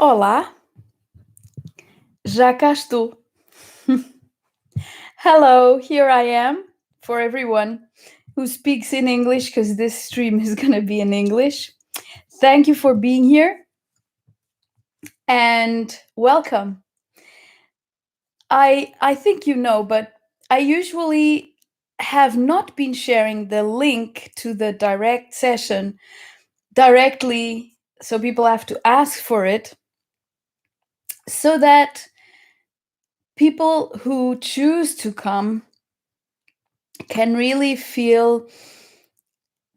Olá, já cá estou. Hello, here I am for everyone who speaks in English, because this stream is going to be in English. Thank you for being here and welcome. I think you know, but I usually have not been sharing the link to the direct session directly, so people have to ask for it, so that people who choose to come can really feel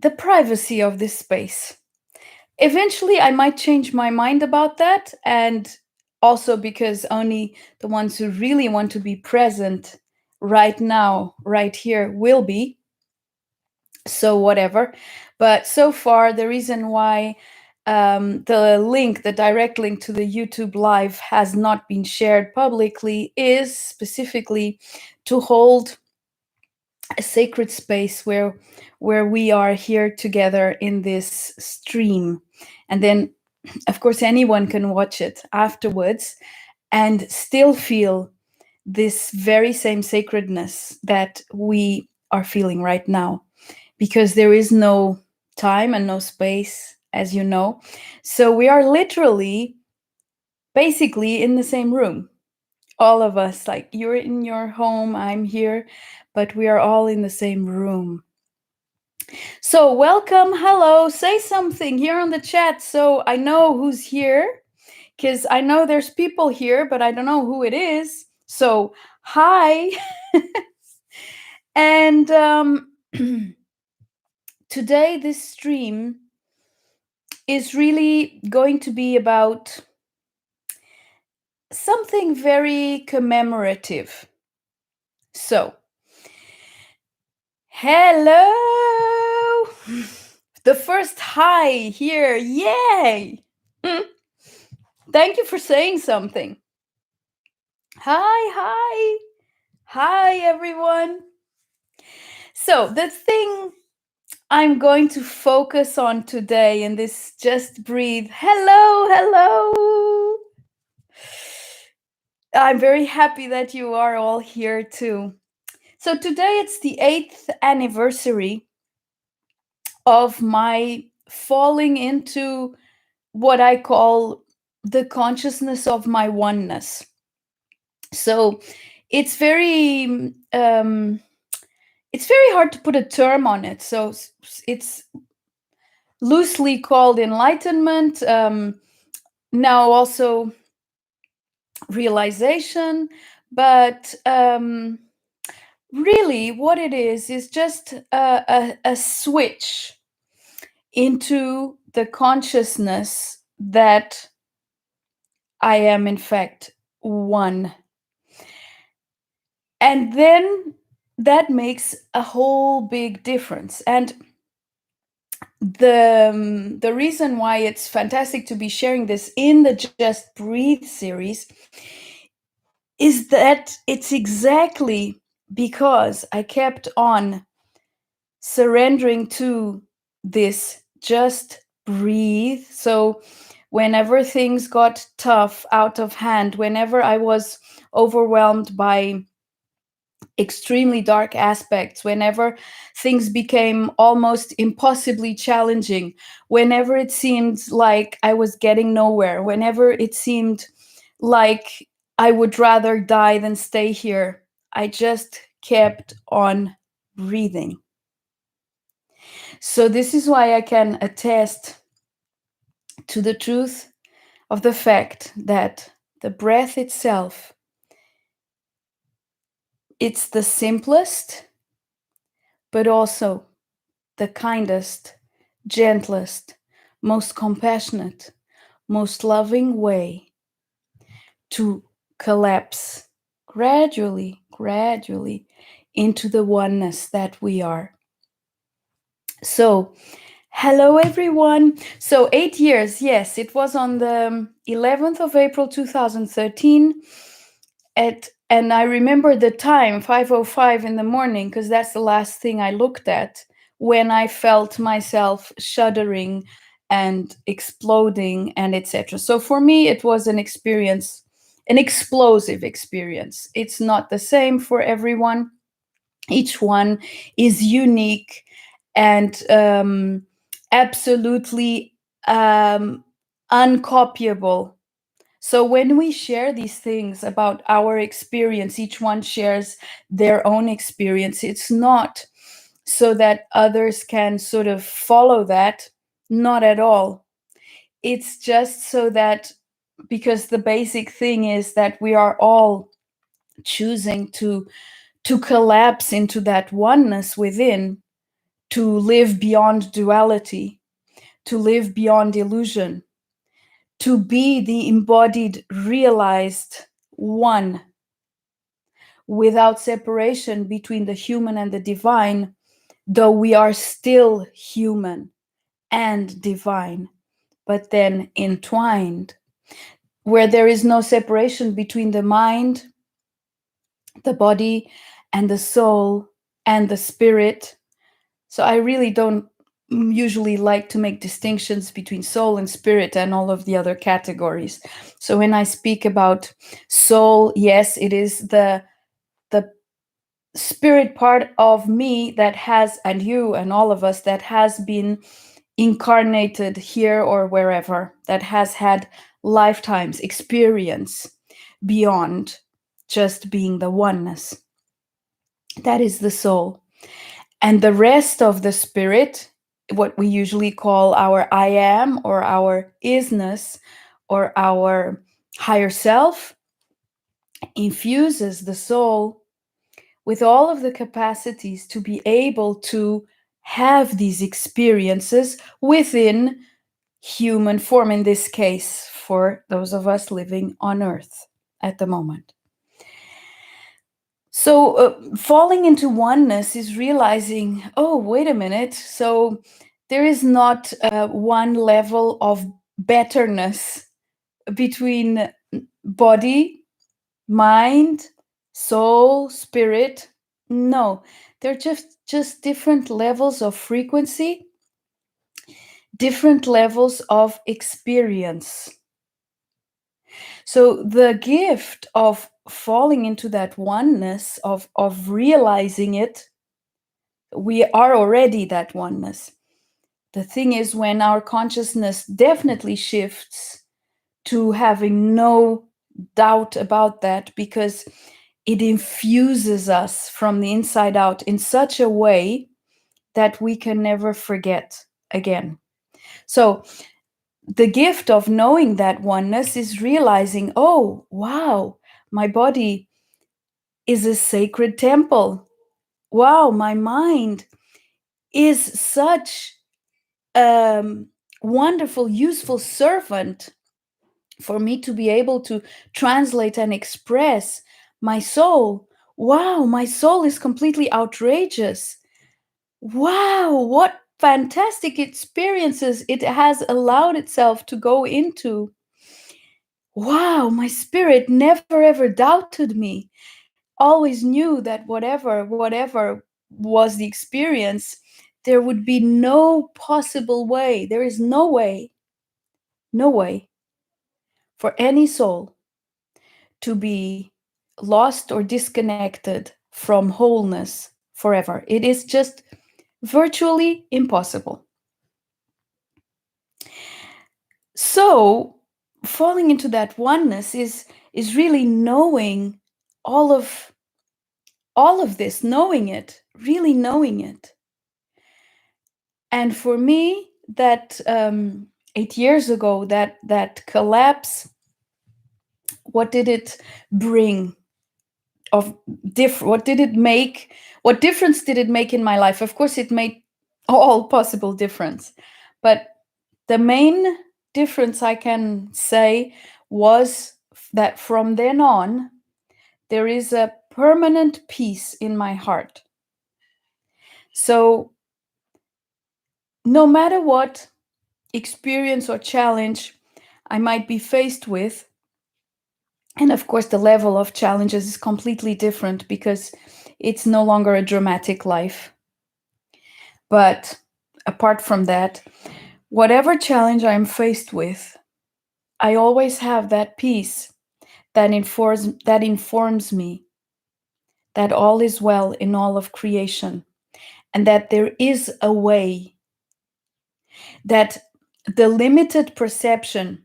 the privacy of this space. Eventually, I might change my mind about that, and also because only the ones who really want to be present right now, right here, will be. So, whatever. But so far, the reason why the direct link to the YouTube Live has not been shared publicly is specifically to hold a sacred space where we are here together in this stream. And then, of course, anyone can watch it afterwards and still feel this very same sacredness that we are feeling right now, because there is no time and no space, as you know. So we are literally basically in the same room, all of us. Like, you're in your home, I'm here, but we are all in the same room. So welcome, hello, say something here on the chat so I know who's here, because I know there's people here, but I don't know who it is. So hi. And today this stream is really going to be about something very commemorative. So, hello! The first hi here, yay! Thank you for saying something. Hi, everyone. So, the thing I'm going to focus on today in this Just Breathe. Hello. I'm very happy that you are all here too. So today it's the 8th anniversary of my falling into what I call the consciousness of my oneness. So it's very hard to put a term on it. So it's loosely called enlightenment, now also realization, but really what it is just a switch into the consciousness that I am in fact one. And then that makes a whole big difference. And the reason why it's fantastic to be sharing this in the Just Breathe series is that it's exactly because I kept on surrendering to this just breathe. So whenever things got tough, out of hand, whenever I was overwhelmed by extremely dark aspects, whenever things became almost impossibly challenging, whenever it seemed like I was getting nowhere, whenever it seemed like I would rather die than stay here, I just kept on breathing. So this is why I can attest to the truth of the fact that the breath itself, it's the simplest, but also the kindest, gentlest, most compassionate, most loving way to collapse gradually into the oneness that we are. So, hello everyone. So 8 years, yes, it was on the 11th of April 2013 and I remember the time, 5:05 in the morning, because that's the last thing I looked at when I felt myself shuddering and exploding and etc. So for me, it was an experience, an explosive experience. It's not the same for everyone. Each one is unique and absolutely uncopyable. So when we share these things about our experience, each one shares their own experience. It's not so that others can sort of follow that, not at all. It's just so that, because the basic thing is that we are all choosing to collapse into that oneness within, to live beyond duality, to live beyond illusion, to be the embodied, realized one, without separation between the human and the divine, though we are still human and divine, but then entwined, where there is no separation between the mind, the body, and the soul, and the spirit. So I really don't usually like to make distinctions between soul and spirit and all of the other categories. So when I speak about soul, yes, it is the spirit part of me that has, and you and all of us, that has been incarnated here or wherever, that has had lifetimes experience beyond just being the oneness. That is the soul. And the rest of the spirit, what we usually call our I am or our isness or our higher self, infuses the soul with all of the capacities to be able to have these experiences within human form, in this case, for those of us living on Earth at the moment. So falling into oneness is realizing, oh, wait a minute. So there is not one level of betterness between body, mind, soul, spirit. No, they're just different levels of frequency, different levels of experience. So the gift of falling into that oneness, of realizing it, we are already that oneness. The thing is, when our consciousness definitely shifts to having no doubt about that, because it infuses us from the inside out in such a way that we can never forget again. So the gift of knowing that oneness is realizing, oh, wow, my body is a sacred temple. Wow, my mind is such a wonderful, useful servant for me to be able to translate and express my soul. Wow, my soul is completely outrageous. Wow, what fantastic experiences it has allowed itself to go into. Wow, my spirit never ever doubted me. Always knew that whatever was the experience, there would be no possible way. There is no way, no way for any soul to be lost or disconnected from wholeness forever. It is just virtually impossible. So falling into that oneness is really knowing all of this, knowing it, really knowing it. And for me, that 8 years ago, that collapse, what did it bring of what did it make? What difference did it make in my life? Of course, it made all possible difference, but the main difference I can say was that from then on, there is a permanent peace in my heart. So no matter what experience or challenge I might be faced with, and of course the level of challenges is completely different because it's no longer a dramatic life. But apart from that, Whatever challenge I'm faced with, I always have that peace that informs me that all is well in all of creation, and that there is a way, that the limited perception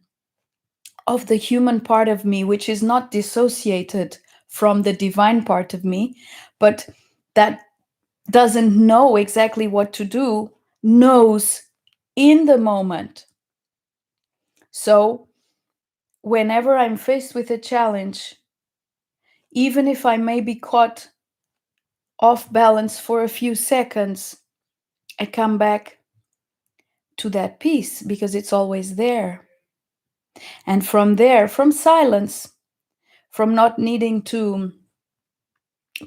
of the human part of me, which is not dissociated from the divine part of me, but that doesn't know exactly what to do, knows in the moment. So, whenever I'm faced with a challenge, even if I may be caught off balance for a few seconds, I come back to that peace because it's always there. And from there, from silence, from not needing to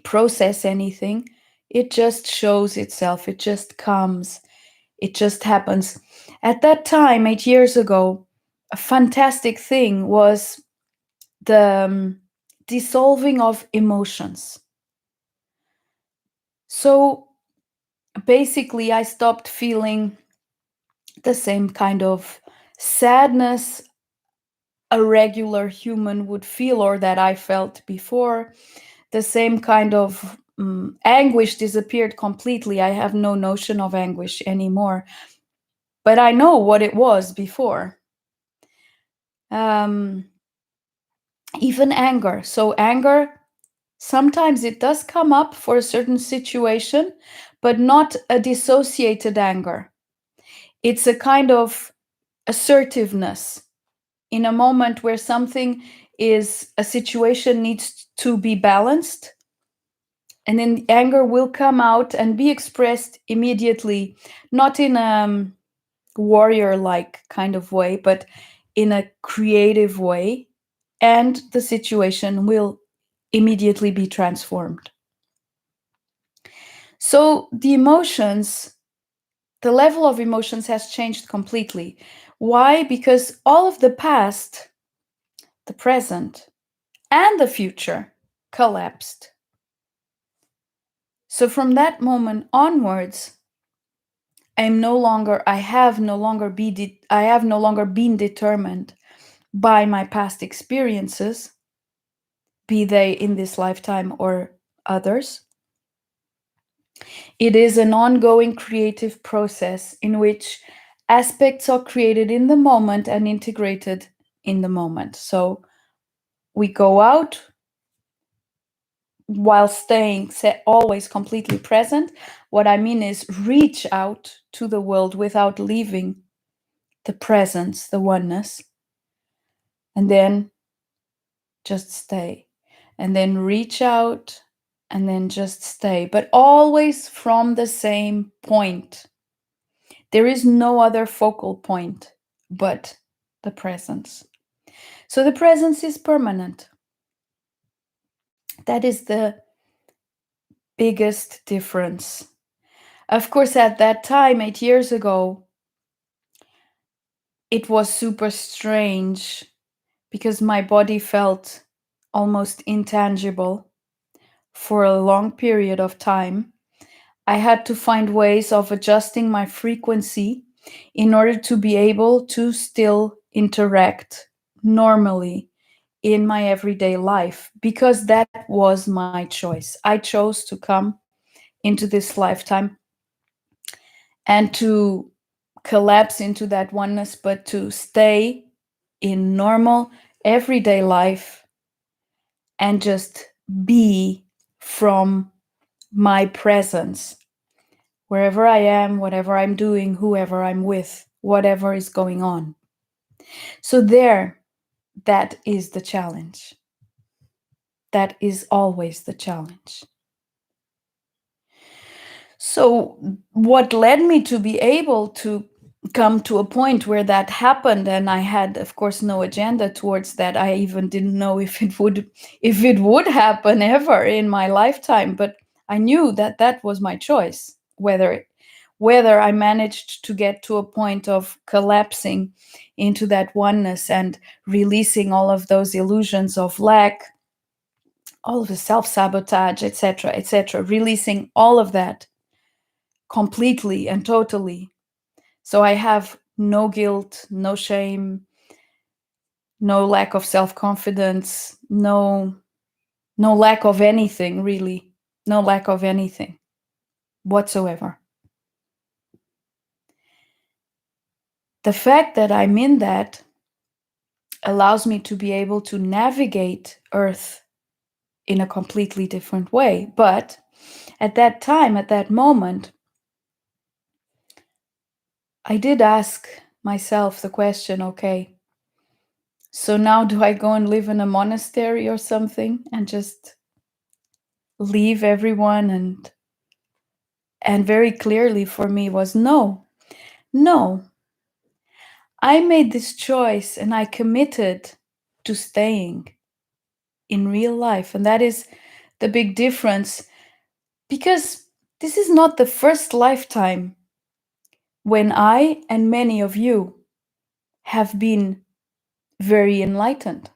process anything, it just shows itself, it just comes, it just happens. At that time, 8 years ago, a fantastic thing was the dissolving of emotions. So basically, I stopped feeling the same kind of sadness a regular human would feel, or that I felt before. The same kind of anguish disappeared completely. I have no notion of anguish anymore, but I know what it was before. Um, Even anger. So, anger, sometimes it does come up for a certain situation, but not a dissociated anger. It's a kind of assertiveness in a moment where something is, a situation needs to be balanced, and then anger will come out and be expressed immediately, not in a warrior like kind of way, but in a creative way, and the situation will immediately be transformed. So the emotions, the level of emotions has changed completely. Why? Because all of the past, the present, and the future collapsed. So from that moment onwards, I have no longer been determined by my past experiences, be they in this lifetime or others. It is an ongoing creative process in which aspects are created in the moment and integrated in the moment. So we go out while staying always completely present. What I mean is reach out to the world without leaving the presence, the oneness, and then just stay. And then reach out and then just stay, but always from the same point. There is no other focal point but the presence. So the presence is permanent. That is the biggest difference. Of course, at that time, 8 years ago, it was super strange because my body felt almost intangible for a long period of time. I had to find ways of adjusting my frequency in order to be able to still interact normally in my everyday life, because that was my choice. I chose to come into this lifetime and to collapse into that oneness, but to stay in normal everyday life and just be from my presence wherever I am, whatever I'm doing, whoever I'm with, whatever is going on. So that is the challenge. That is always the challenge. So what led me to be able to come to a point where that happened, and I had, of course, no agenda towards that. I even didn't know if it would happen ever in my lifetime, but I knew that that was my choice, whether I managed to get to a point of collapsing into that oneness and releasing all of those illusions of lack, all of the self-sabotage, etc., releasing all of that completely and totally. So I have no guilt, no shame, no lack of self-confidence, no lack of anything, really. No lack of anything whatsoever. The fact that I'm in that allows me to be able to navigate Earth in a completely different way. But at that time, at that moment, I did ask myself the question, okay, so now do I go and live in a monastery or something and just leave everyone? And very clearly for me was no. I made this choice and I committed to staying in real life. And that is the big difference, because this is not the first lifetime when I and many of you have been very enlightened.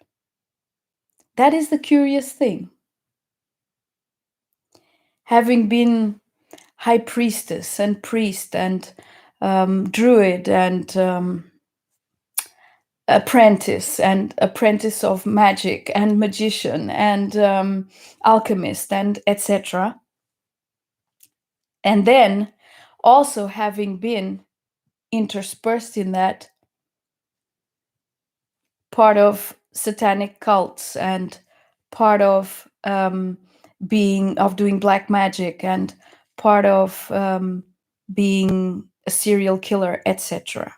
That is the curious thing. Having been high priestess and priest and druid and apprentice of magic and magician and alchemist and etc. And then also having been interspersed in that part of satanic cults and part of doing black magic and part of being a serial killer, etc.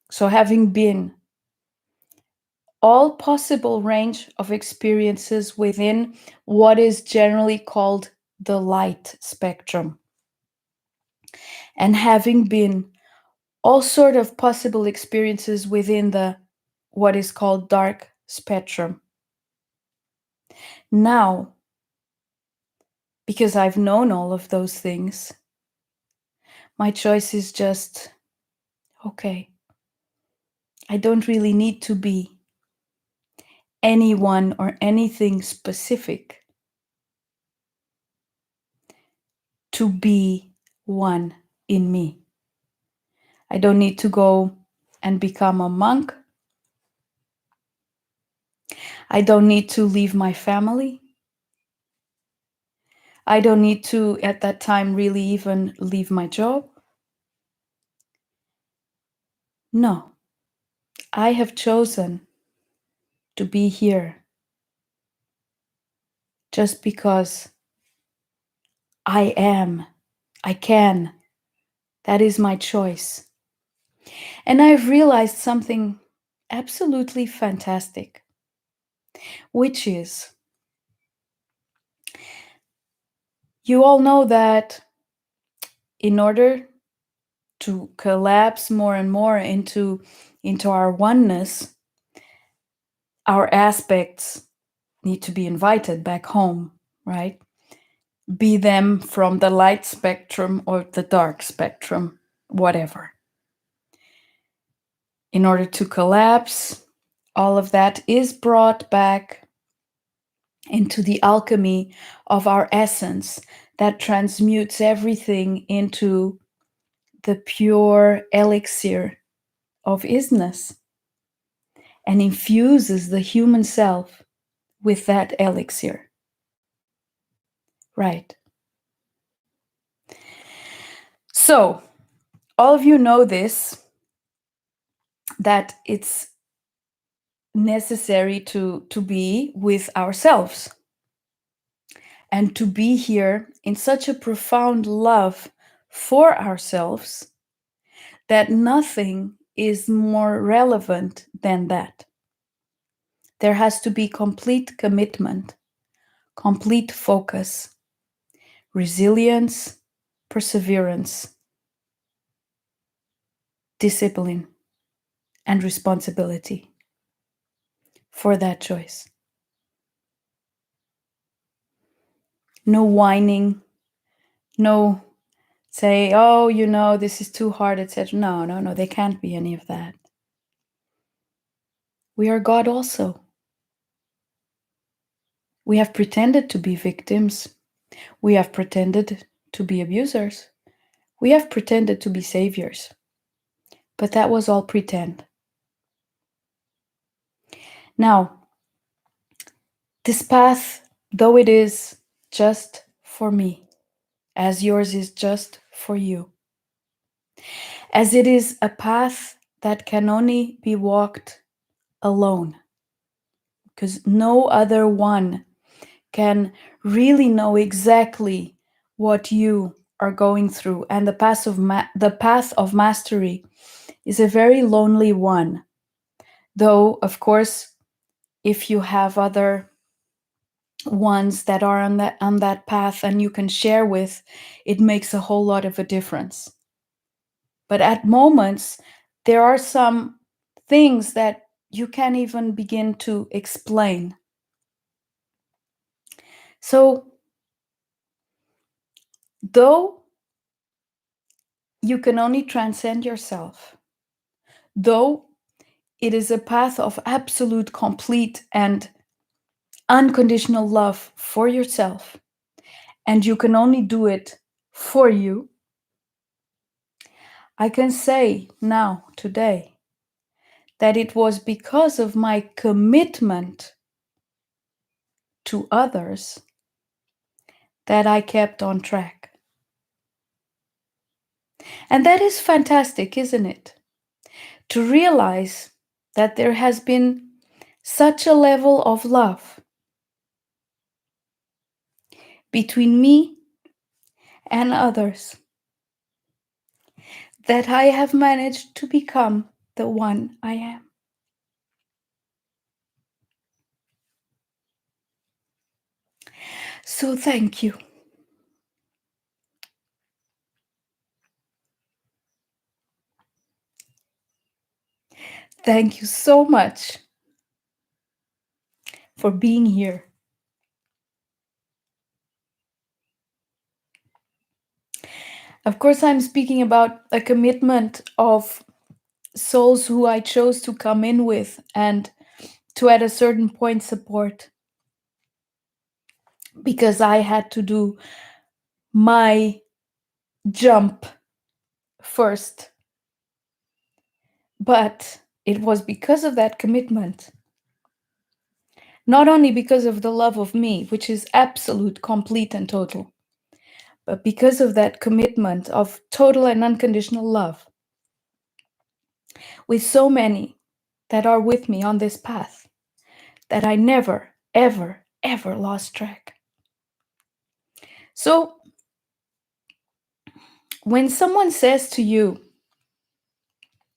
So having been all possible range of experiences within what is generally called the light spectrum, and having been all sort of possible experiences within the what is called dark spectrum. Now, because I've known all of those things, my choice is just, okay, I don't really need to be anyone or anything specific to be one in me. I don't need to go and become a monk. I don't need to leave my family. I don't need to, at that time, really even leave my job. No, I have chosen to be here just because I am, I can. That is my choice. And I've realized something absolutely fantastic, which is, you all know that in order to collapse more and more into our oneness, our aspects need to be invited back home, right? Be them from the light spectrum or the dark spectrum, whatever. In order to collapse, all of that is brought back into the alchemy of our essence that transmutes everything into the pure elixir of isness and infuses the human self with that elixir. Right. So, all of you know this, that it's necessary to be with ourselves and to be here in such a profound love for ourselves that nothing is more relevant than that. There has to be complete commitment, complete focus, resilience, perseverance, discipline, and responsibility for that choice. No whining, no say, oh, this is too hard, etc. No, there can't be any of that. We are God also. We have pretended to be victims. We have pretended to be abusers. We have pretended to be saviors. but that was all pretend. Now, this path, though it is just for me, as yours is just for you, as it is a path that can only be walked alone, because no other one can really know exactly what you are going through. And the path of mastery is a very lonely one. Though, of course, if you have other ones that are on that path and you can share with, it makes a whole lot of a difference. But at moments, there are some things that you can't even begin to explain. So, though you can only transcend yourself, though it is a path of absolute, complete, and unconditional love for yourself, and you can only do it for you, I can say now, today, that it was because of my commitment to others that I kept on track. And that is fantastic, isn't it? To realize that there has been such a level of love between me and others that I have managed to become the one I am. So thank you. Thank you so much for being here. Of course, I'm speaking about a commitment of souls who I chose to come in with and to at a certain point support, because I had to do my jump first. But it was because of that commitment, not only because of the love of me, which is absolute, complete, and total, but because of that commitment of total and unconditional love with so many that are with me on this path, that I never, ever, ever lost track. So when someone says to you,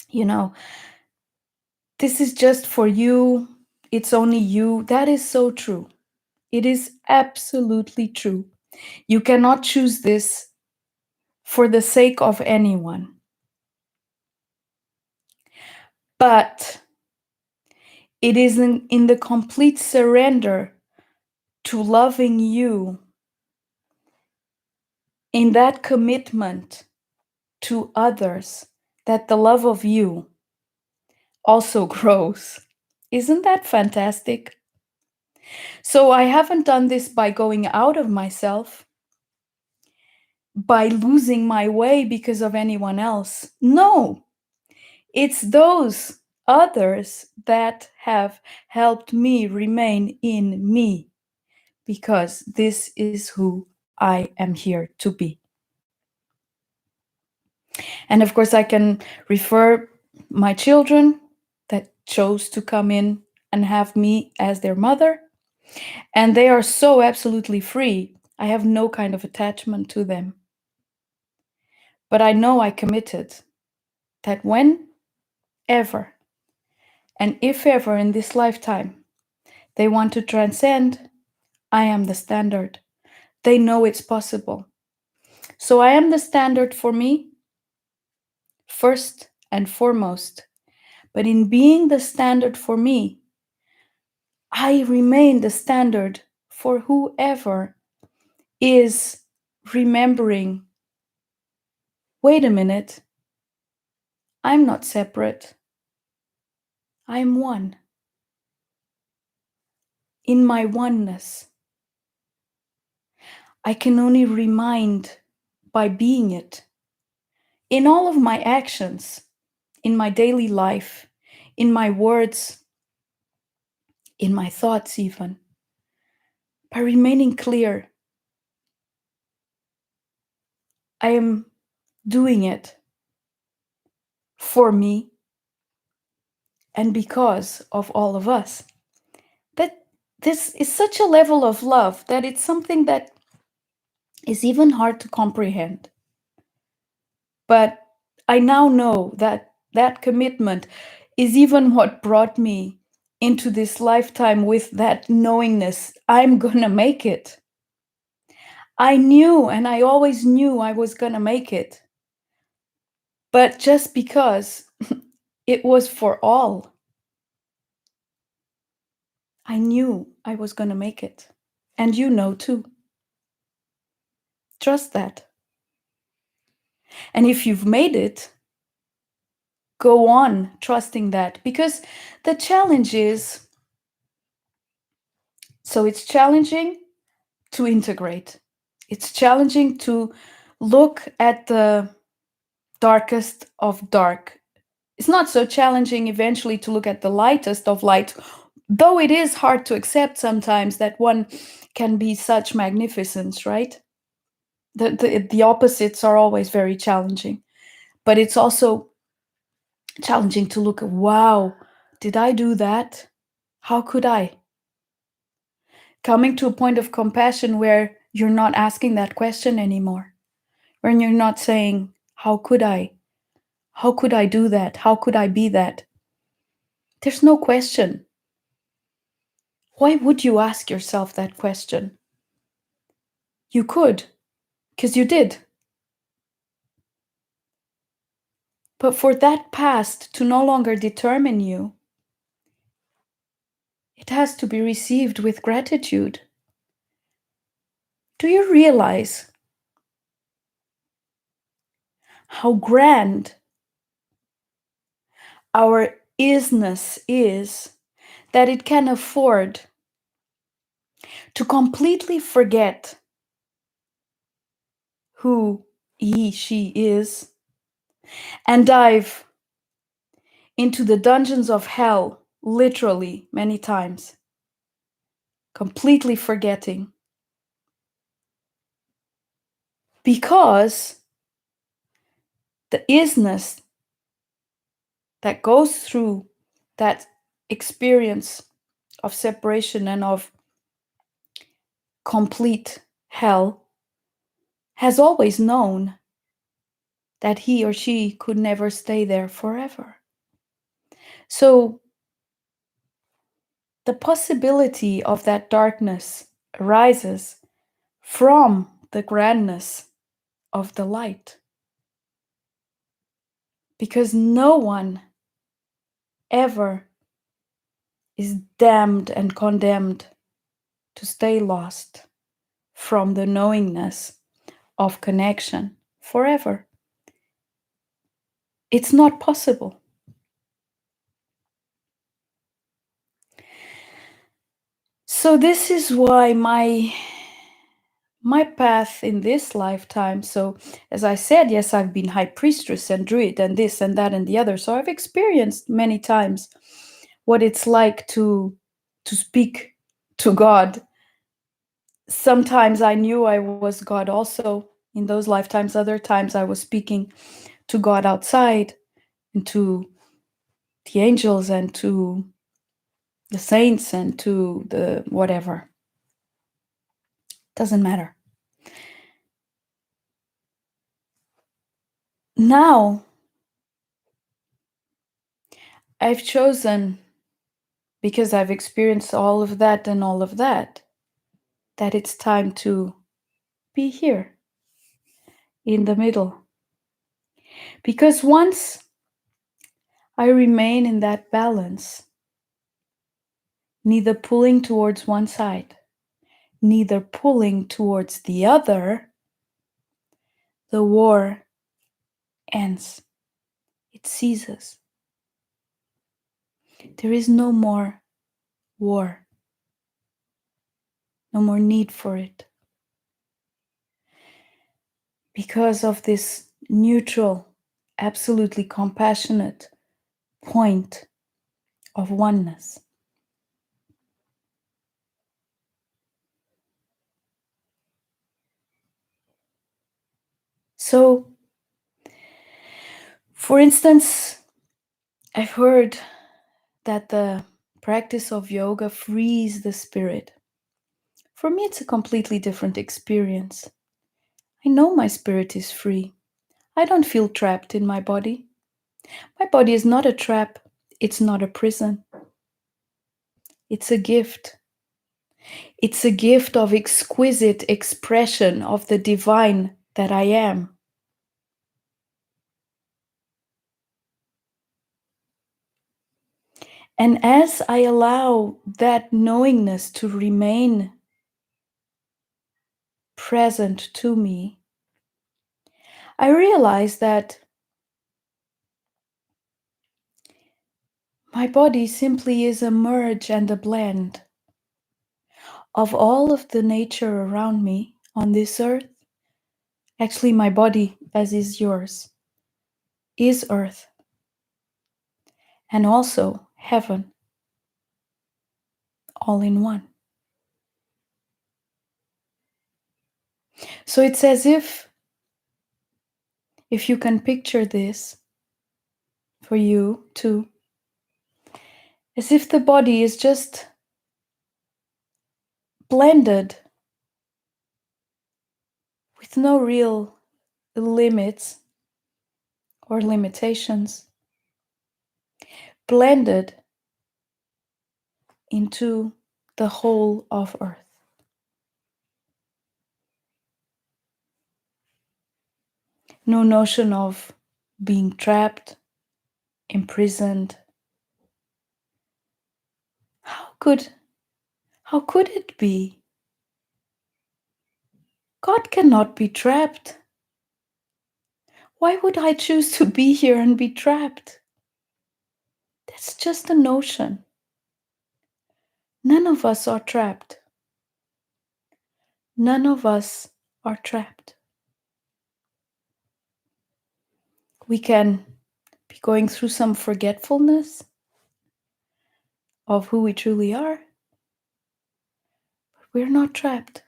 you know, this is just for you, it's only you, that is so true. It is absolutely true. You cannot choose this for the sake of anyone. But it is in the complete surrender to loving you, in that commitment to others, that the love of you also grows. Isn't that fantastic? So I haven't done this by going out of myself, by losing my way because of anyone else. No, it's those others that have helped me remain in me, because this is who I am here to be. And of course, I can refer my children that chose to come in and have me as their mother, and they are so absolutely free. I have no kind of attachment to them. But I know I committed that whenever and if ever in this lifetime they want to transcend, I am the standard. They know it's possible. So I am the standard for me, first and foremost. But in being the standard for me, I remain the standard for whoever is remembering, wait a minute, I'm not separate. I'm one. In my oneness, I can only remind by being it. In all of my actions, in my daily life, in my words, in my thoughts, even, by remaining clear. I am doing it for me and because of all of us. That this is such a level of love that it's something that is even hard to comprehend. But I now know that that commitment is even what brought me into this lifetime with that knowingness. I'm gonna make it. I knew, and I always knew I was gonna make it. But just because it was for all, I knew I was gonna make it. And you know too. Trust that. And if you've made it, go on trusting that, because the challenge is, so it's challenging to integrate. It's challenging to look at the darkest of dark. It's not so challenging eventually to look at the lightest of light, though it is hard to accept sometimes that one can be such magnificence, right? The opposites are always very challenging. But it's also challenging to look at, wow, did I do that? How could I? Coming to a point of compassion where you're not asking that question anymore, when you're not saying, how could I? How could I do that? How could I be that? There's no question. Why would you ask yourself that question? You could, because you did. But for that past to no longer determine you, it has to be received with gratitude. Do you realize how grand our isness is, that it can afford to completely forget who he, she is, and dive into the dungeons of hell, literally many times, completely forgetting. Because the isness that goes through that experience of separation and of complete hell has always known that he or she could never stay there forever. So the possibility of that darkness arises from the grandness of the light. Because no one ever is damned and condemned to stay lost from the knowingness of connection forever. It's not possible. So this is why my path in this lifetime, so as I said, yes, I've been high priestess and druid and this and that and the other, so I've experienced many times what it's like to speak to God. Sometimes I knew I was God also in those lifetimes. Other times I was speaking to God outside and to the angels and to the saints and to the whatever. Doesn't matter. Now I've chosen, because I've experienced all of that and all of that, that it's time to be here in the middle. Because once I remain in that balance, neither pulling towards one side, neither pulling towards the other, the war ends. It ceases. There is no more war, no more need for it. Because of this neutral, absolutely compassionate point of oneness. So, for instance, I've heard that the practice of yoga frees the spirit. For me, it's a completely different experience. I know my spirit is free. I don't feel trapped in my body. My body is not a trap. It's not a prison. It's a gift. It's a gift of exquisite expression of the divine that I am. And as I allow that knowingness to remain present to me, I realize that my body simply is a merge and a blend of all of the nature around me on this earth. Actually, my body, as is yours, is earth and also heaven, all in one. So it's as if you can picture this for you too, as if the body is just blended with no real limits or limitations, blended into the whole of earth. No notion of being trapped, imprisoned. How could it be? God cannot be trapped. Why would I choose to be here and be trapped? That's just a notion. None of us are trapped. None of us are trapped. We can be going through some forgetfulness of who we truly are, but we're not trapped.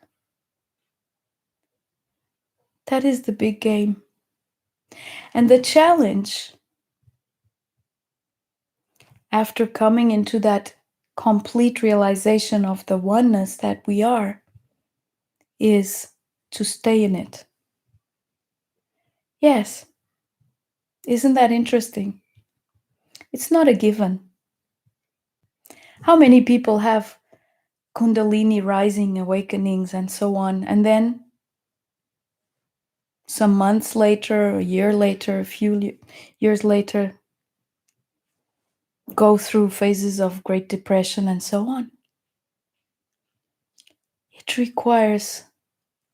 That is the big game. And the challenge, after coming into that complete realization of the oneness that we are, is to stay in it. Yes. Isn't that interesting? It's not a given. How many people have Kundalini rising awakenings and so on, and then some months later, a year later, a few years later, go through phases of Great Depression and so on? It requires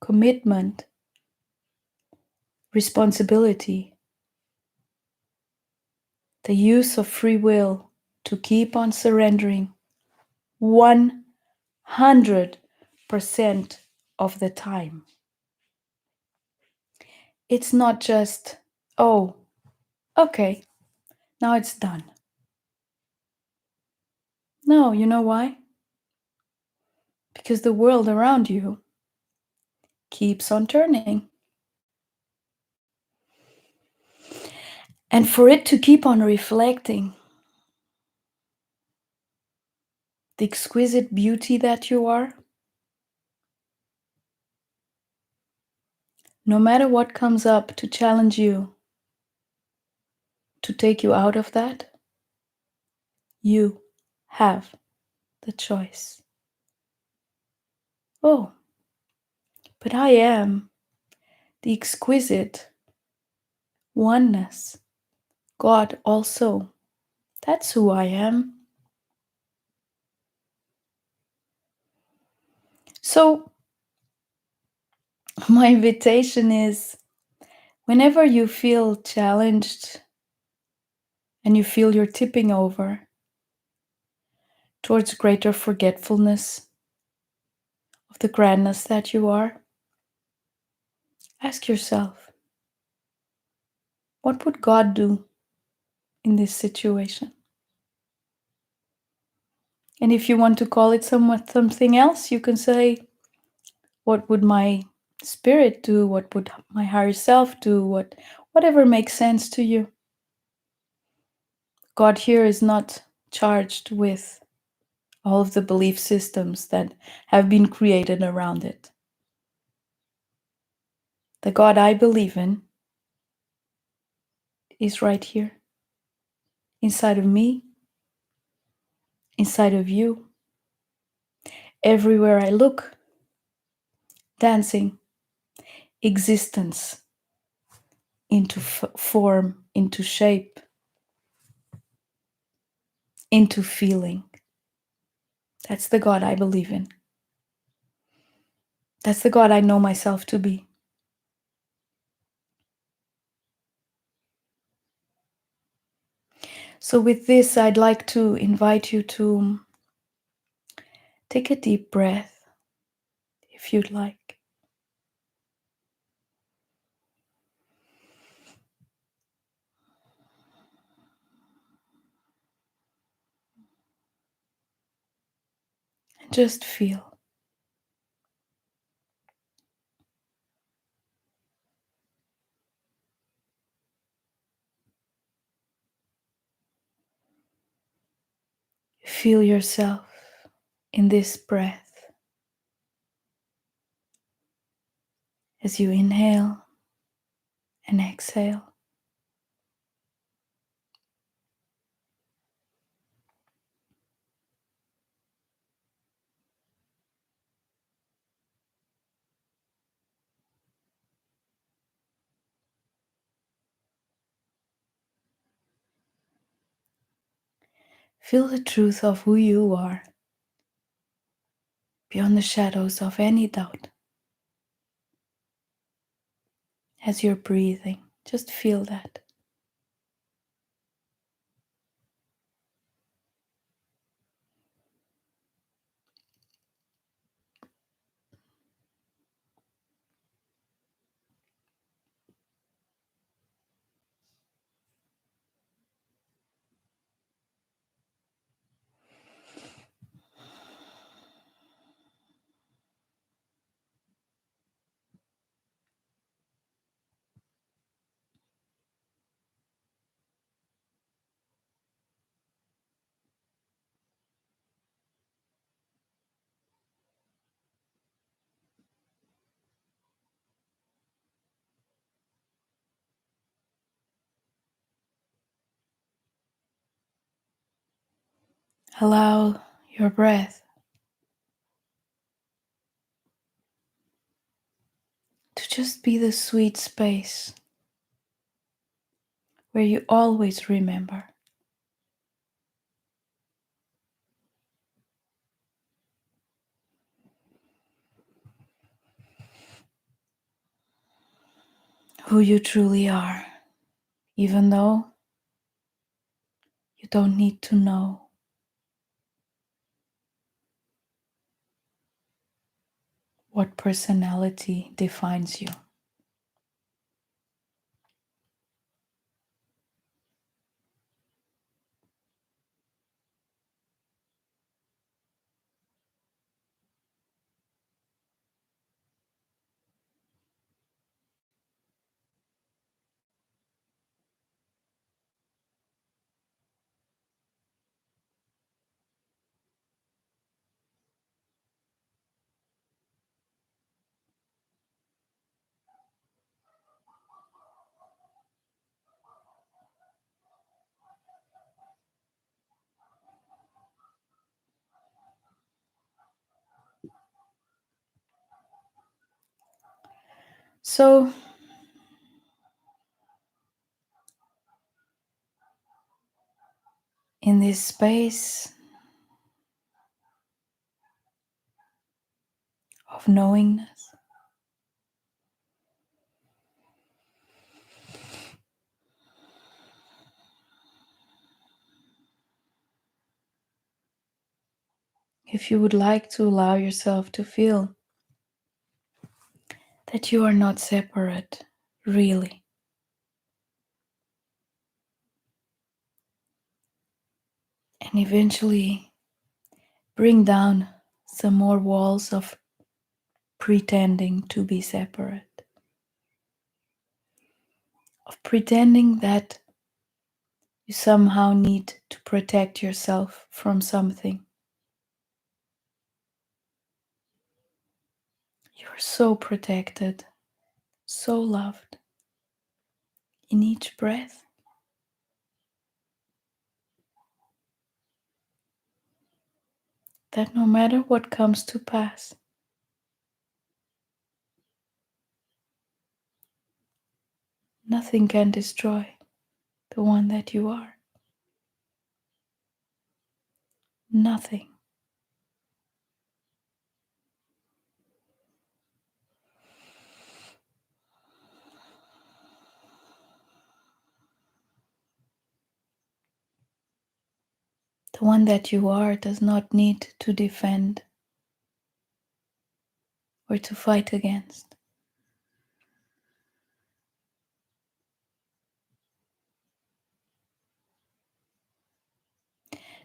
commitment, responsibility, the use of free will to keep on surrendering 100% of the time. It's not just, oh, okay, now it's done. No, you know why? Because the world around you keeps on turning. And for it to keep on reflecting the exquisite beauty that you are, no matter what comes up to challenge you, to take you out of that, you have the choice. Oh, but I am the exquisite oneness. God also. That's who I am. So, my invitation is, whenever you feel challenged and you feel you're tipping over towards greater forgetfulness of the grandness that you are, ask yourself, what would God do in this situation. And if you want to call it something else, you can say, what would my spirit do? What would my higher self do? Whatever makes sense to you. God here is not charged with all of the belief systems that have been created around it. The God I believe in is right here, inside of me, inside of you, everywhere I look, dancing existence into form, into shape, into feeling. That's the God I believe in. That's the God I know myself to be. So with this, I'd like to invite you to take a deep breath, if you'd like. And just feel. Feel yourself in this breath as you inhale and exhale. Feel the truth of who you are, beyond the shadows of any doubt. As you're breathing, just feel that. Allow your breath to just be the sweet space where you always remember who you truly are, even though you don't need to know what personality defines you. So, in this space of knowingness, if you would like to allow yourself to feel that you are not separate, really, And eventually bring down some more walls of pretending to be separate, of pretending that you somehow need to protect yourself from something. You're so protected, so loved in each breath. That no matter what comes to pass, nothing can destroy the one that you are. Nothing. The one that you are does not need to defend or to fight against.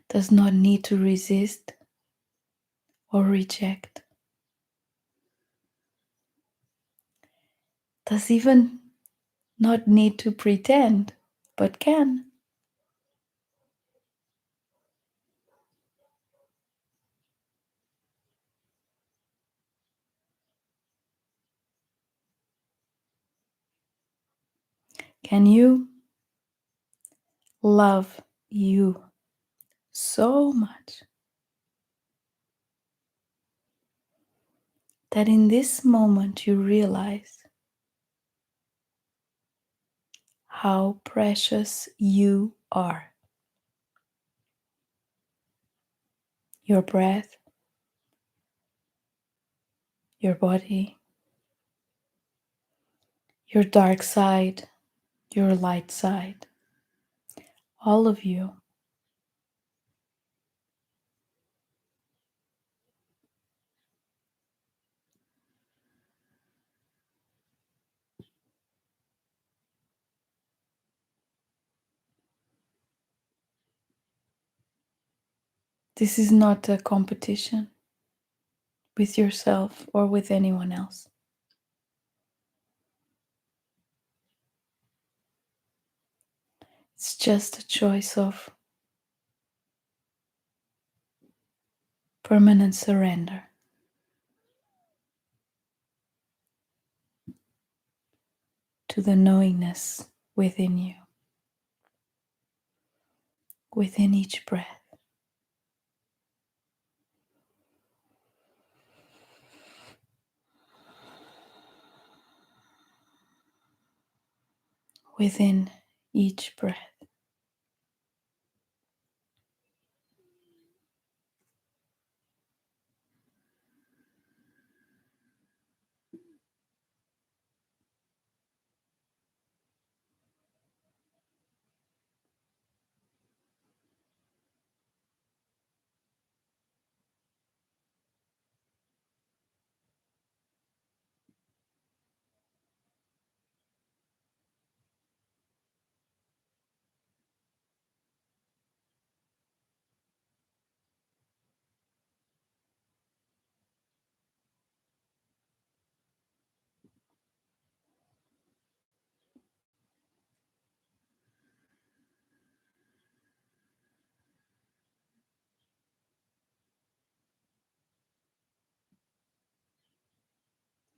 Does not need to resist or reject. Does even not need to pretend, but can. Can you love you so much that in this moment you realize how precious you are? Your breath, your body, your dark side, your light side, all of you. This is not a competition with yourself or with anyone else. It's just a choice of permanent surrender to the knowingness within you, within each breath. Within each breath.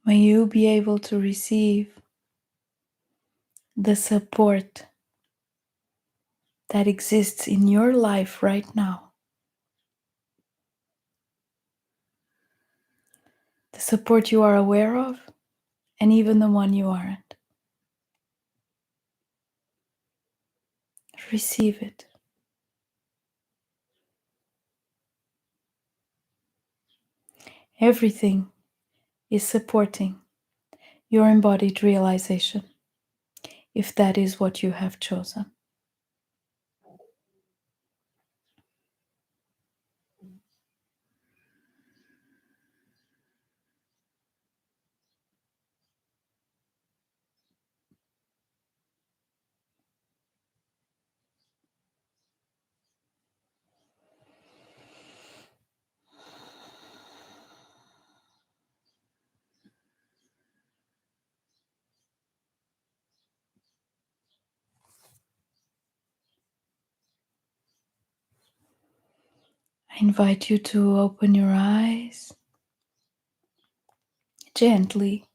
May you be able to receive the support that exists in your life right now. The support you are aware of, and even the one you aren't. Receive it. Everything is supporting your embodied realization, if that is what you have chosen. I invite you to open your eyes gently.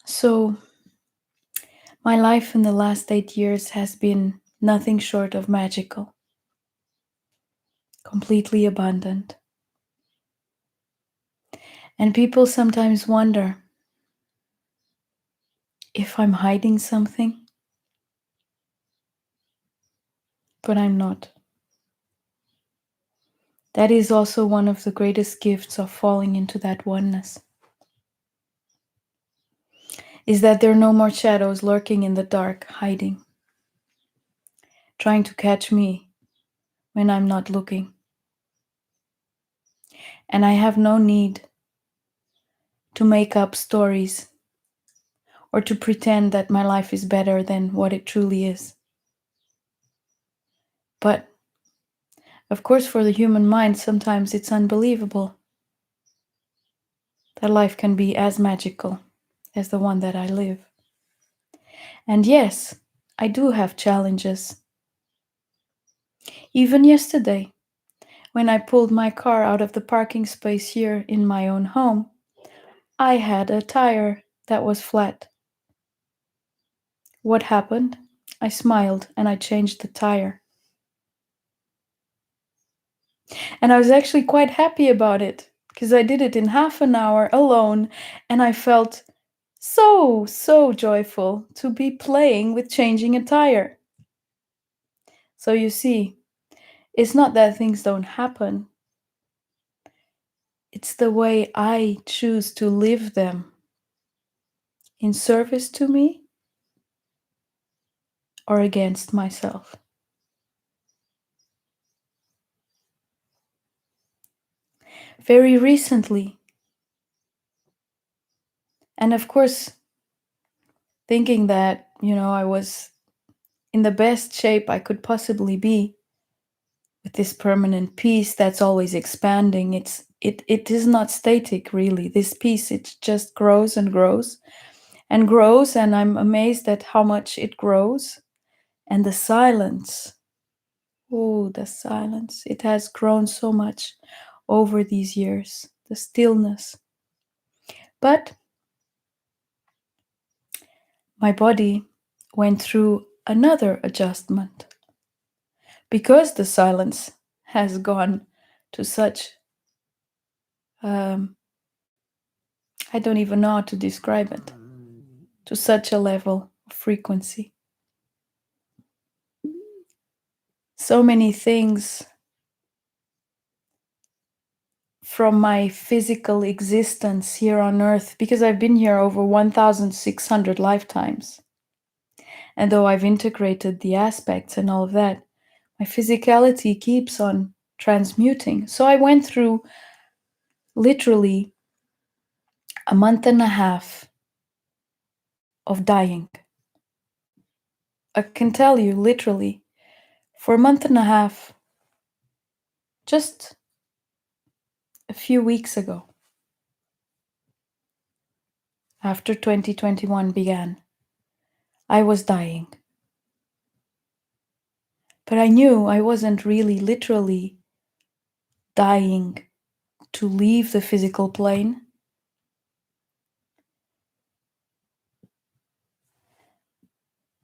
So, my life in the last 8 years has been nothing short of magical, completely abundant. And people sometimes wonder if I'm hiding something, but I'm not. That is also one of the greatest gifts of falling into that oneness, is that there are no more shadows lurking in the dark, hiding, trying to catch me when I'm not looking. And I have no need to make up stories or to pretend that my life is better than what it truly is. But of course, for the human mind, sometimes it's unbelievable that life can be as magical as the one that I live. And yes, I do have challenges. Even yesterday, when I pulled my car out of the parking space here in my own home, I had a tire that was flat. What happened? I smiled and I changed the tire. And I was actually quite happy about it because I did it in half an hour alone, and I felt so joyful to be playing with changing a tire. So you see, it's not that things don't happen. It's the way I choose to live them in service to me or against myself. Very recently, and of course, thinking that, I was in the best shape I could possibly be with this permanent peace that's always expanding. It is not static, really. This peace, it just grows and grows and grows, and I'm amazed at how much it grows. And the silence, oh, the silence, it has grown so much over these years. The stillness. But my body went through another adjustment because the silence has gone to such, I don't even know how to describe it, to such a level of frequency. So many things from my physical existence here on earth, because I've been here over 1,600 lifetimes. And though I've integrated the aspects and all of that, my physicality keeps on transmuting. So I went through literally a month and a half of dying. I can tell you, literally, for a month and a half, just a few weeks ago, after 2021 began, I was dying. But I knew I wasn't really literally dying to leave the physical plane.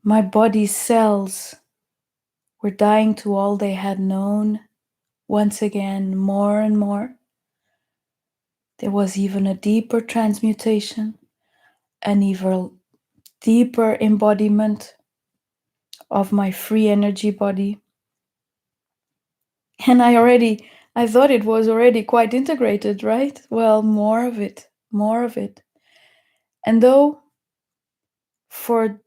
My body's cells were dying to all they had known, once again, more and more. There was even a deeper transmutation, an even deeper embodiment of my free energy body. And I thought it was already quite integrated, right? Well, more of it, more of it. And though for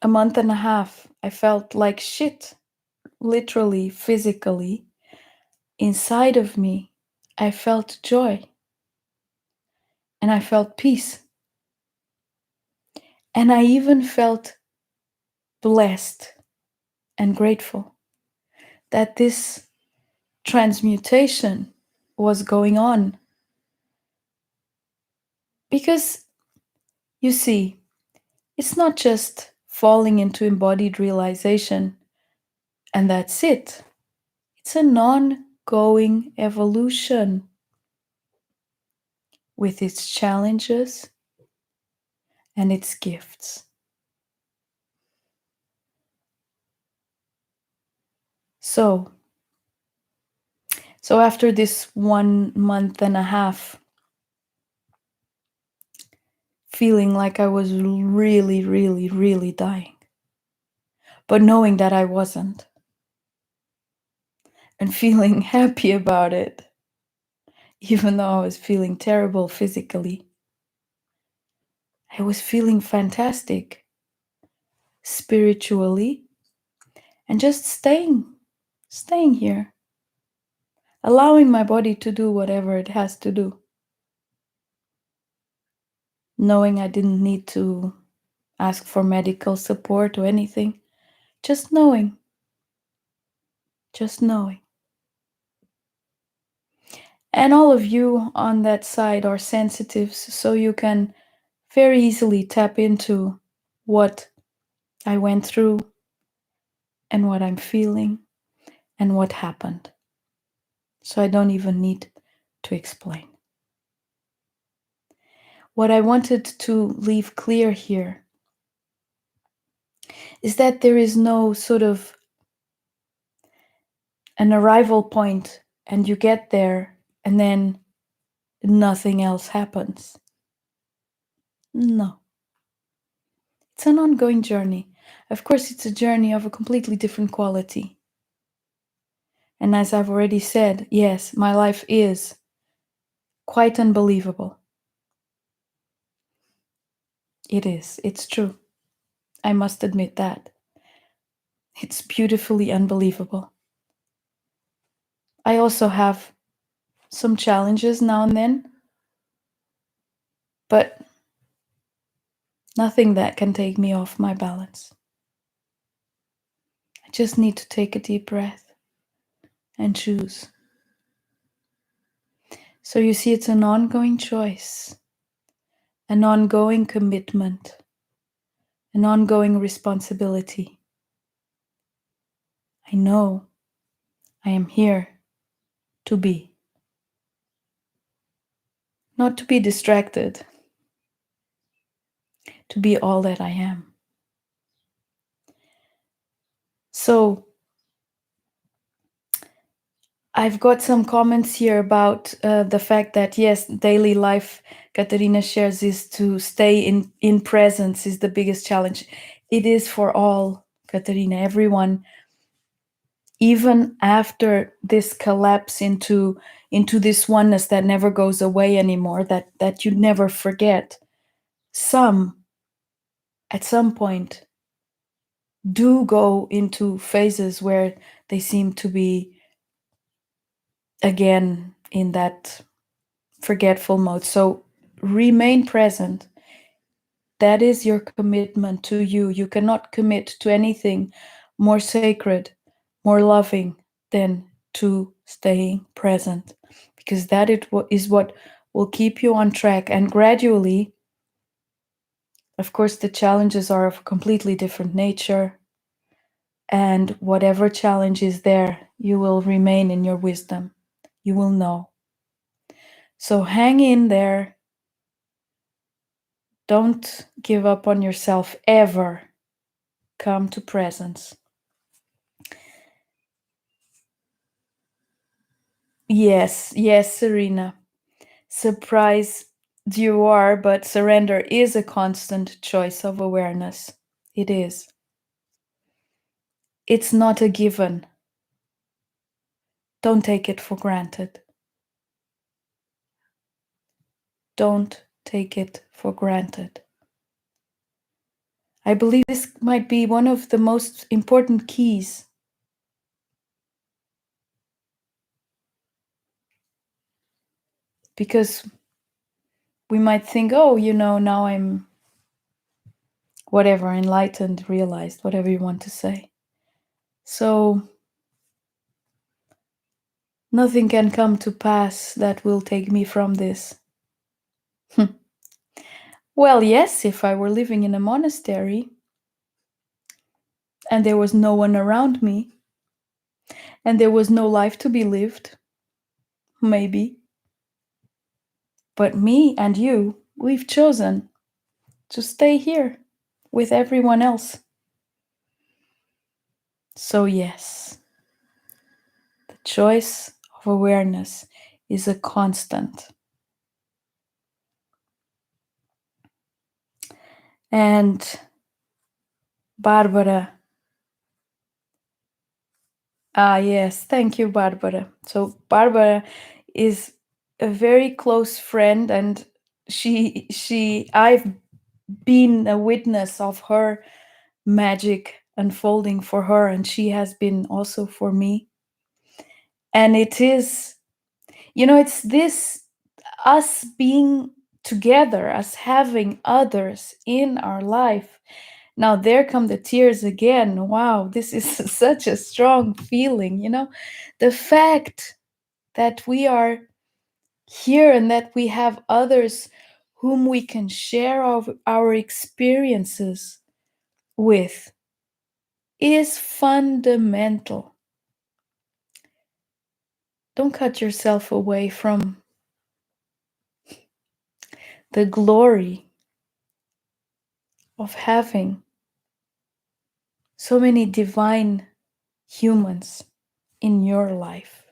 a month and a half, I felt like shit, literally, physically, inside of me, I felt joy and I felt peace. And I even felt blessed and grateful that this transmutation was going on. Because, you see, it's not just falling into embodied realization and that's it. It's an ongoing evolution with its challenges and its gifts. So after this 1 month and a half, feeling like I was really, really, really dying, but knowing that I wasn't, and feeling happy about it, even though I was feeling terrible physically, I was feeling fantastic spiritually, and just staying here, allowing my body to do whatever it has to do, knowing I didn't need to ask for medical support or anything, just knowing. And all of you on that side are sensitives, so you can very easily tap into what I went through and what I'm feeling and what happened. So I don't even need to explain. What I wanted to leave clear here is that there is no sort of an arrival point and you get there and then nothing else happens. No. It's an ongoing journey. Of course, it's a journey of a completely different quality. And as I've already said, yes, my life is quite unbelievable. It is. It's true. I must admit that. It's beautifully unbelievable. I also have some challenges now and then, but nothing that can take me off my balance. I just need to take a deep breath and choose. So you see, it's an ongoing choice, an ongoing commitment, an ongoing responsibility. I know I am here to be, not to be distracted, to be all that I am. So I've got some comments here about the fact that, yes, daily life, Katarina shares, is to stay in presence is the biggest challenge. It is for all, Katarina, everyone. Even after this collapse into this oneness that never goes away anymore, that you never forget, some, at some point, do go into phases where they seem to be again in that forgetful mode. So remain present. That is your commitment to you. You cannot commit to anything more sacred, more loving than to staying present, because that is what will keep you on track. And gradually, of course, the challenges are of a completely different nature. And whatever challenge is there, you will remain in your wisdom. You will know. So hang in there. Don't give up on yourself ever. Come to presence. Yes, Serena. Surprised you are, but surrender is a constant choice of awareness. It is. It's not a given. Don't take it for granted. Don't take it for granted. I believe this might be one of the most important keys. Because we might think, oh, now I'm whatever, enlightened, realized, whatever you want to say. So Nothing can come to pass that will take me from this. Well, yes, if I were living in a monastery and there was no one around me and there was no life to be lived, maybe. But me and you, we've chosen to stay here with everyone else. So, yes, the choice of awareness is a constant. And Barbara, yes, thank you, Barbara. So, Barbara is a very close friend, and I've been a witness of her magic unfolding for her, and she has been also for me. And it is, it's this, us being together, us having others in our life. Now there come the tears again. Wow, this is such a strong feeling, the fact that we are here and that we have others whom we can share our experiences with is fundamental. Don't cut yourself away from the glory of having so many divine humans in your life.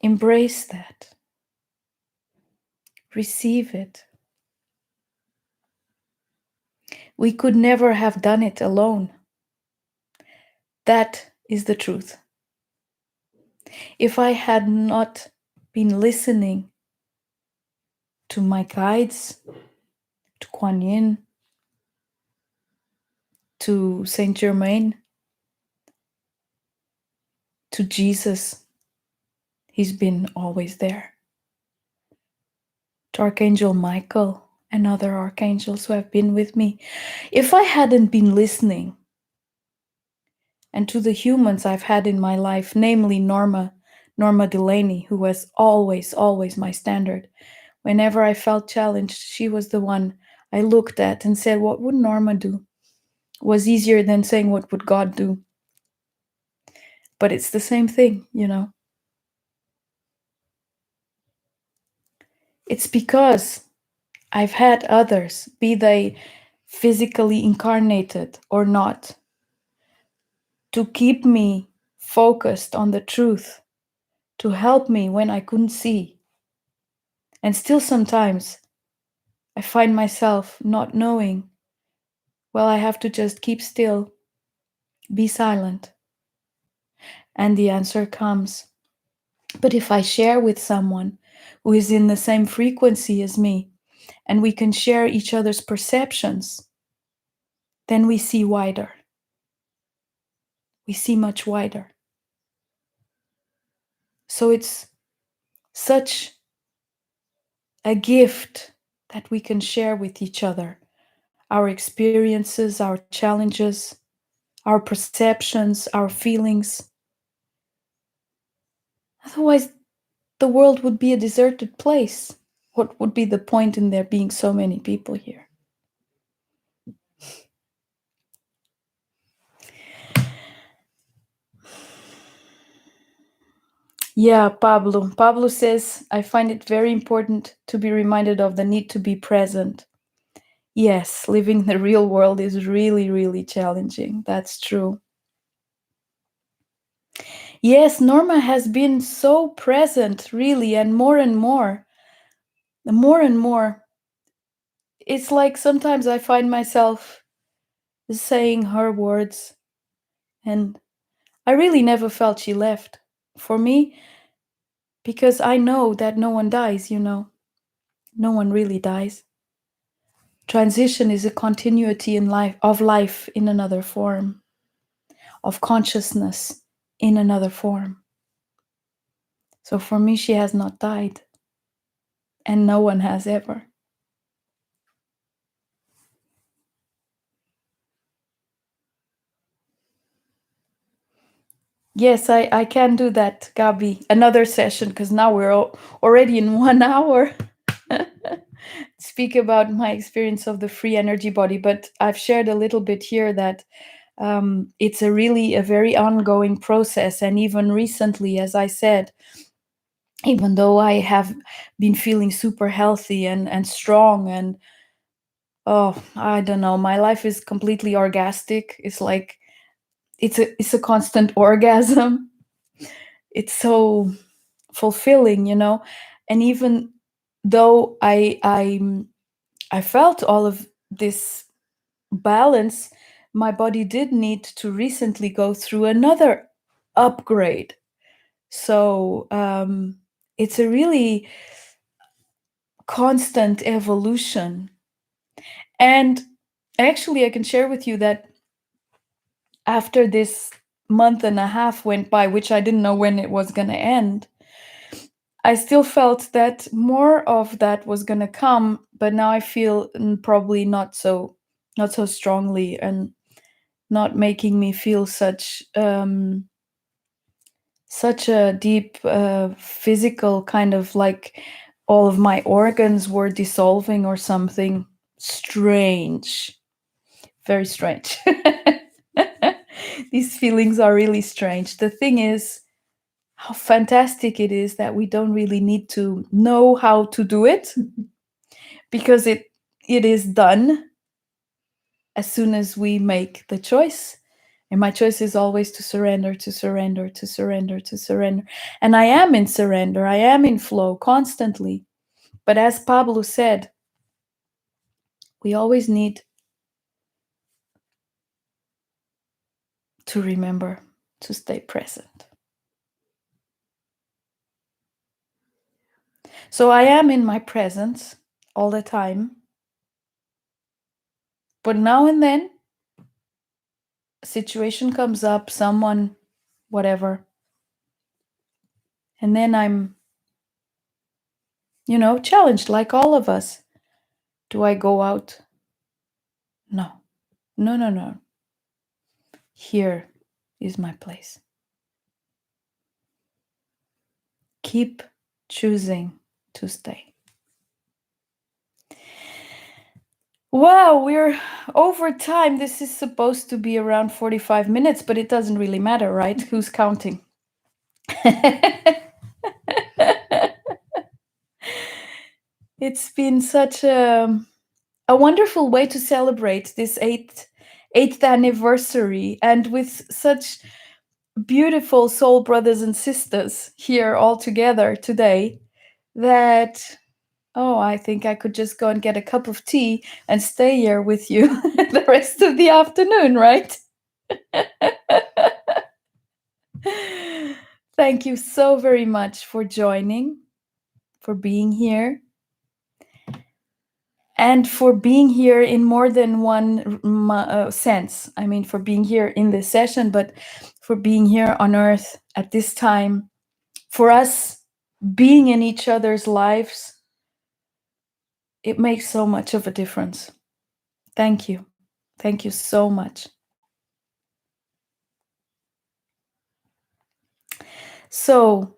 Embrace that. Receive it. We could never have done it alone. That is the truth. If I had not been listening to my guides, to Kuan Yin, to Saint Germain, to Jesus, he's been always there. To Archangel Michael and other archangels who have been with me. If I hadn't been listening, and to the humans I've had in my life, namely Norma Delaney, who was always, always my standard. Whenever I felt challenged, she was the one I looked at and said, what would Norma do? Was easier than saying, what would God do? But it's the same thing, It's because I've had others, be they physically incarnated or not, to keep me focused on the truth, to help me when I couldn't see. And still sometimes I find myself not knowing. Well, I have to just keep still, be silent. And the answer comes. But if I share with someone who is in the same frequency as me, and we can share each other's perceptions, then we see wider. We see much wider. So it's such a gift that we can share with each other. Our experiences, our challenges, our perceptions, our feelings. Otherwise, the world would be a deserted place. What would be the point in there being so many people here? Yeah, Pablo. Pablo says, I find it very important to be reminded of the need to be present. Yes, living the real world is really, really challenging. That's true. Yes, Norma has been so present, really, and more and more. The more and more. It's like sometimes I find myself saying her words, and I really never felt she left. For me, because I know that no one dies, No one really dies. Transition is a continuity in life, of life in another form, of consciousness in another form. So for me, she has not died, and no one has ever. Yes, I can do that, Gabi. Another session, because now we're already in 1 hour. Speak about my experience of the free energy body, but I've shared a little bit here that it's a very ongoing process. And even recently, as I said, even though I have been feeling super healthy and strong, and oh, I don't know, my life is completely orgastic. It's like it's a constant orgasm. It's so fulfilling, and even though I felt all of this balance, my body did need to recently go through another upgrade. So it's a really constant evolution. And actually, I can share with you that after this month and a half went by, which I didn't know when it was going to end, I still felt that more of that was going to come, but now I feel probably not so strongly, and not making me feel such a deep physical kind of like all of my organs were dissolving or something strange, very strange. These feelings are really strange. The thing is, how fantastic it is that we don't really need to know how to do it, because it is done as soon as we make the choice. And my choice is always to surrender, to surrender, to surrender, to surrender. And I am in surrender. I am in flow constantly. But as Pablo said, we always need to remember to stay present. So I am in my presence all the time. But now and then, a situation comes up, someone, whatever. And then I'm, challenged like all of us. Do I go out? No. No, no, no. Here is my place. Keep choosing to stay. Wow, we're over time. This is supposed to be around 45 minutes, but it doesn't really matter, right? Who's counting? It's been such a wonderful way to celebrate this eighth anniversary, and with such beautiful soul brothers and sisters here all together today, that I think I could just go and get a cup of tea and stay here with you the rest of the afternoon, right? Thank you so very much for joining, for being here, and for being here in more than one sense. I mean, for being here in this session, but for being here on Earth at this time, for us being in each other's lives. It makes so much of a difference. Thank you. Thank you so much. So,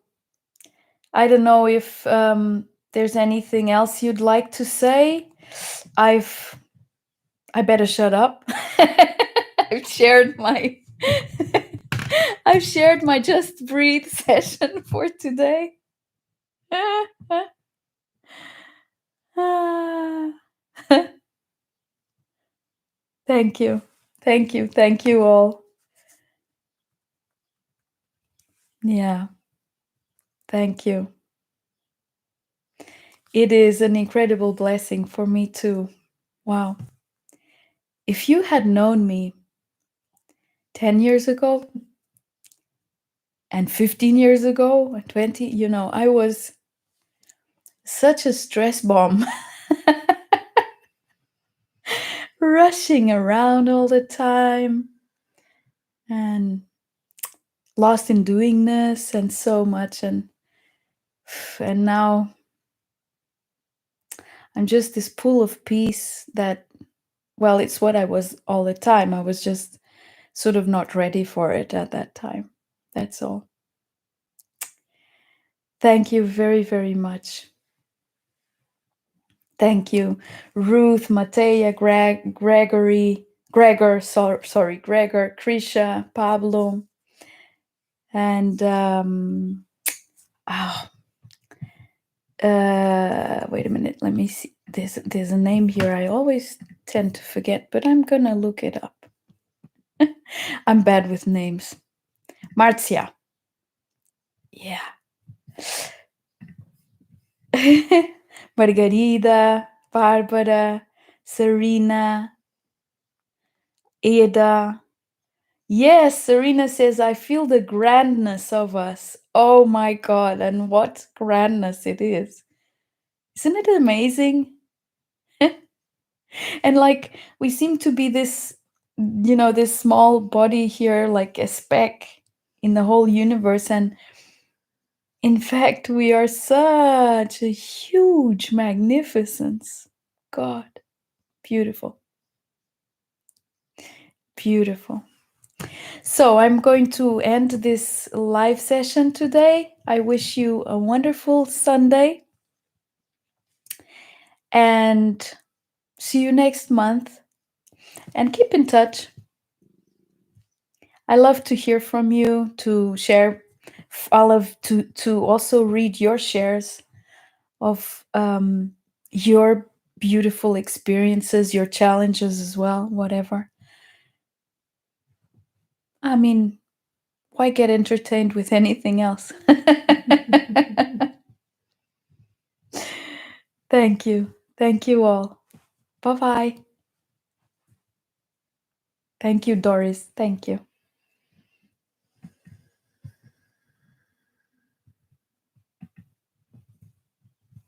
I don't know if there's anything else you'd like to say. I better shut up. I've shared my I've shared my Just Breathe session for today. Thank you. Thank you. Thank you all. Yeah. Thank you. It is an incredible blessing for me too. Wow. If you had known me 10 years ago and 15 years ago and 20, I was such a stress bomb. Rushing around all the time and lost in doingness and so much. And now I'm just this pool of peace that, well, it's what I was all the time. I was just sort of not ready for it at that time. That's all. Thank you very, very much. Thank you, Ruth, Matea, Gregory, Gregor, sorry, Gregor, Krisha, Pablo, and oh, wait a minute. Let me see. There's a name here I always tend to forget, but I'm gonna look it up. I'm bad with names. Marcia. Yeah. Margarida, Barbara, Serena, Ada. Yes, Serena says, I feel the grandness of us. Oh my God. And what grandness it is. Isn't it amazing? And like, we seem to be this, this small body here, like a speck in the whole universe. And in fact, we are such a huge magnificence. God, beautiful. Beautiful. So I'm going to end this live session today. I wish you a wonderful Sunday and see you next month, and keep in touch. I love to hear from you, to share to also read your shares of your beautiful experiences, your challenges as well, whatever. I mean, why get entertained with anything else? Thank you. Thank you all. Bye-bye. Thank you, Doris. Thank you.